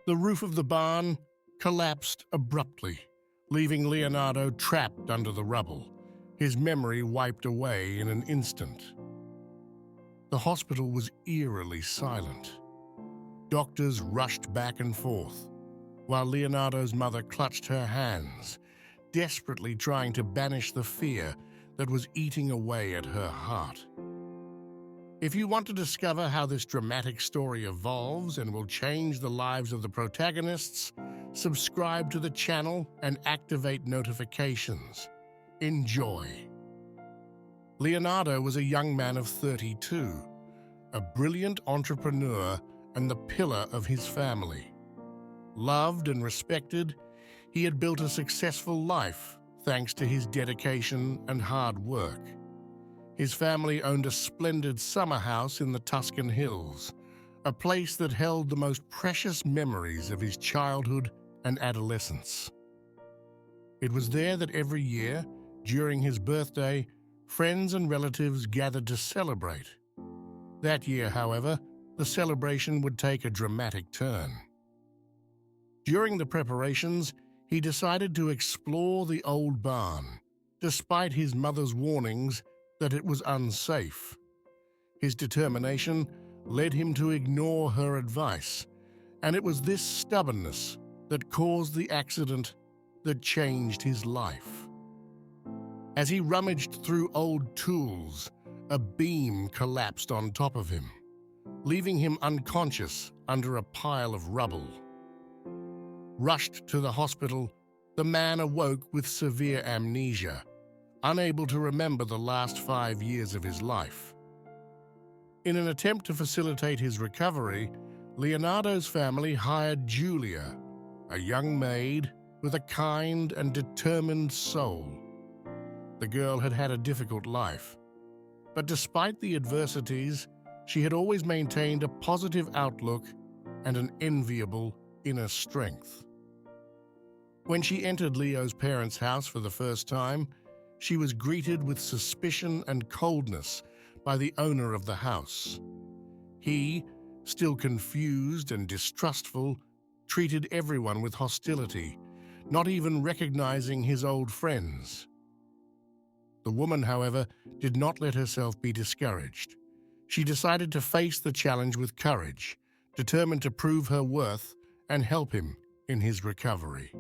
The roof of the barn collapsed abruptly, leaving Leonardo trapped under the rubble, his memory wiped away in an instant. The hospital was eerily silent. Doctors rushed back and forth, while Leonardo's mother clutched her hands, desperately trying to banish the fear that was eating away at her heart. If you want to discover how this dramatic story evolves and will change the lives of the protagonists, subscribe to the channel and activate notifications. Enjoy. Leonardo was a young man of 32, a brilliant entrepreneur and the pillar of his family. Loved and respected, he had built a successful life thanks to his dedication and hard work. His family owned a splendid summer house in the Tuscan hills, a place that held the most precious memories of his childhood and adolescence. It was there that every year, during his birthday, friends and relatives gathered to celebrate. That year, however, the celebration would take a dramatic turn. During the preparations, he decided to explore the old barn, despite his mother's warnings that it was unsafe. His determination led him to ignore her advice, and it was this stubbornness that caused the accident that changed his life. As he rummaged through old tools, a beam collapsed on top of him, leaving him unconscious under a pile of rubble. Rushed to the hospital, the man awoke with severe amnesia, unable to remember the last 5 years of his life. In an attempt to facilitate his recovery, Leonardo's family hired Julia, a young maid with a kind and determined soul. The girl had had a difficult life, but despite the adversities, she had always maintained a positive outlook and an enviable inner strength. When she entered Leo's parents' house for the first time, she was greeted with suspicion and coldness by the owner of the house. He, still confused and distrustful, treated everyone with hostility, not even recognizing his old friends. The woman, however, did not let herself be discouraged. She decided to face the challenge with courage, determined to prove her worth and help him in his recovery.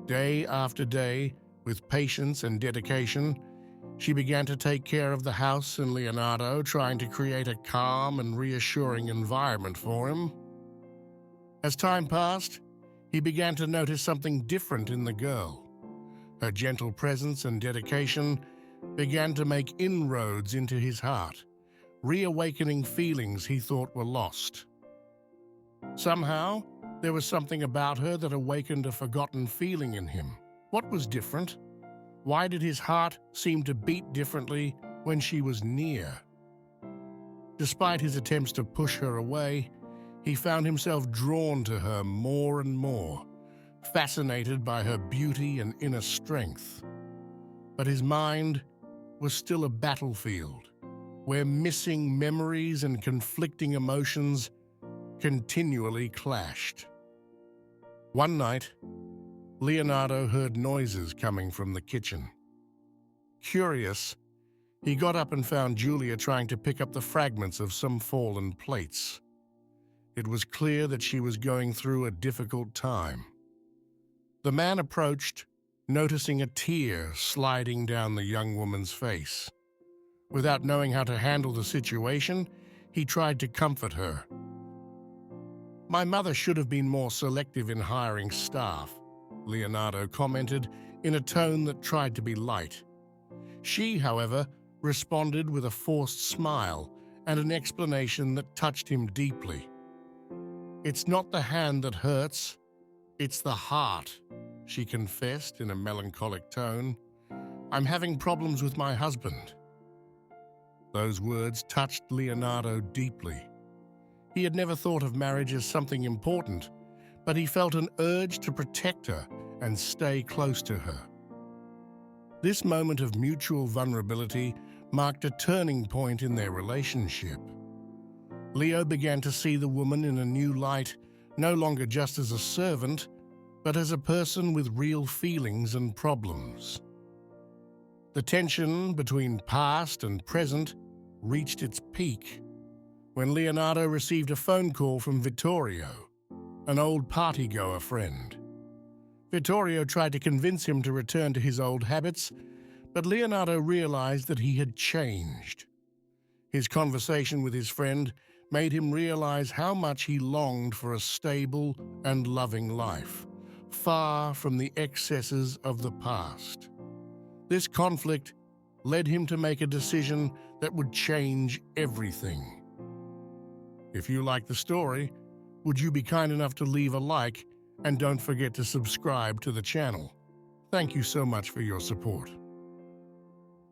Day after day, with patience and dedication, she began to take care of the house and Leonardo, trying to create a calm and reassuring environment for him. As time passed, he began to notice something different in the girl. Her gentle presence and dedication began to make inroads into his heart, reawakening feelings he thought were lost. Somehow, there was something about her that awakened a forgotten feeling in him. What was different? Why did his heart seem to beat differently when she was near? Despite his attempts to push her away, he found himself drawn to her more and more, fascinated by her beauty and inner strength. But his mind was still a battlefield, where missing memories and conflicting emotions continually clashed. One night, Leonardo heard noises coming from the kitchen. Curious, he got up and found Julia trying to pick up the fragments of some fallen plates. It was clear that she was going through a difficult time. The man approached, noticing a tear sliding down the young woman's face. Without knowing how to handle the situation, he tried to comfort her. "My mother should have been more selective in hiring staff," Leonardo commented in a tone that tried to be light. She, however, responded with a forced smile and an explanation that touched him deeply. "It's not the hand that hurts, it's the heart," she confessed in a melancholic tone. "I'm having problems with my husband." Those words touched Leonardo deeply. He had never thought of marriage as something important, but he felt an urge to protect her and stay close to her. This moment of mutual vulnerability marked a turning point in their relationship. Leo began to see the woman in a new light, no longer just as a servant, but as a person with real feelings and problems. The tension between past and present reached its peak when Leonardo received a phone call from Vittorio, an old partygoer friend. Vittorio tried to convince him to return to his old habits, but Leonardo realized that he had changed. His conversation with his friend made him realize how much he longed for a stable and loving life, far from the excesses of the past. This conflict led him to make a decision that would change everything. If you like the story, would you be kind enough to leave a like, and don't forget to subscribe to the channel. Thank you so much for your support.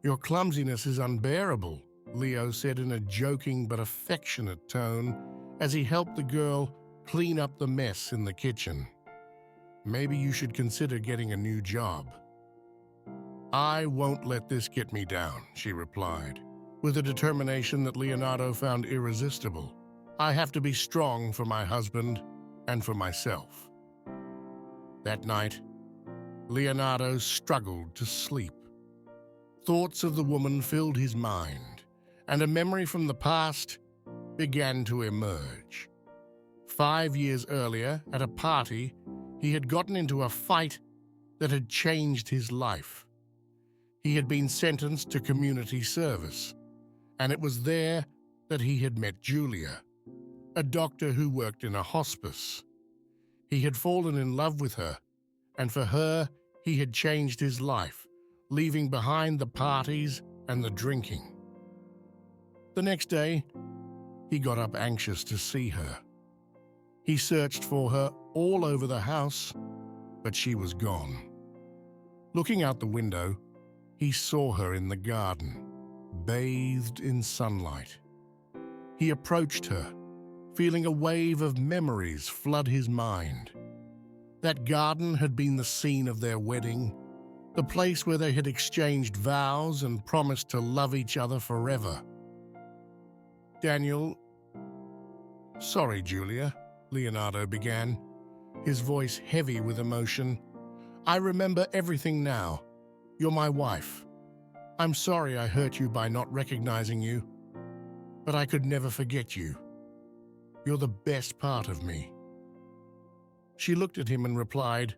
"Your clumsiness is unbearable," Leo said in a joking but affectionate tone as he helped the girl clean up the mess in the kitchen. "Maybe you should consider getting a new job." "I won't let this get me down," she replied, with a determination that Leonardo found irresistible. "I have to be strong for my husband and for myself." That night, Leonardo struggled to sleep. Thoughts of the woman filled his mind, and a memory from the past began to emerge. 5 years earlier, at a party, he had gotten into a fight that had changed his life. He had been sentenced to community service, and it was there that he had met Julia, a doctor who worked in a hospice. He had fallen in love with her, and for her, he had changed his life, leaving behind the parties and the drinking. The next day, he got up anxious to see her. He searched for her all over the house, but she was gone. Looking out the window, he saw her in the garden, bathed in sunlight. He approached her, feeling a wave of memories flood his mind. That garden had been the scene of their wedding, the place where they had exchanged vows and promised to love each other forever. "Sorry, Julia," Leonardo began, his voice heavy with emotion. "I remember everything now. You're my wife. I'm sorry I hurt you by not recognizing you, but I could never forget you. You're the best part of me." She looked at him and replied,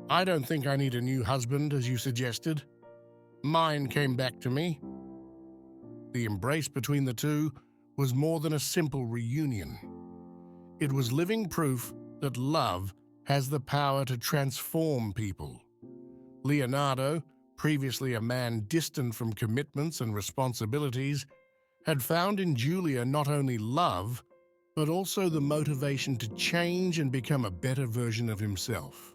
"I don't think I need a new husband, as you suggested. Mine came back to me." The embrace between the two was more than a simple reunion. It was living proof that love has the power to transform people. Leonardo, previously a man distant from commitments and responsibilities, had found in Julia not only love, but also the motivation to change and become a better version of himself.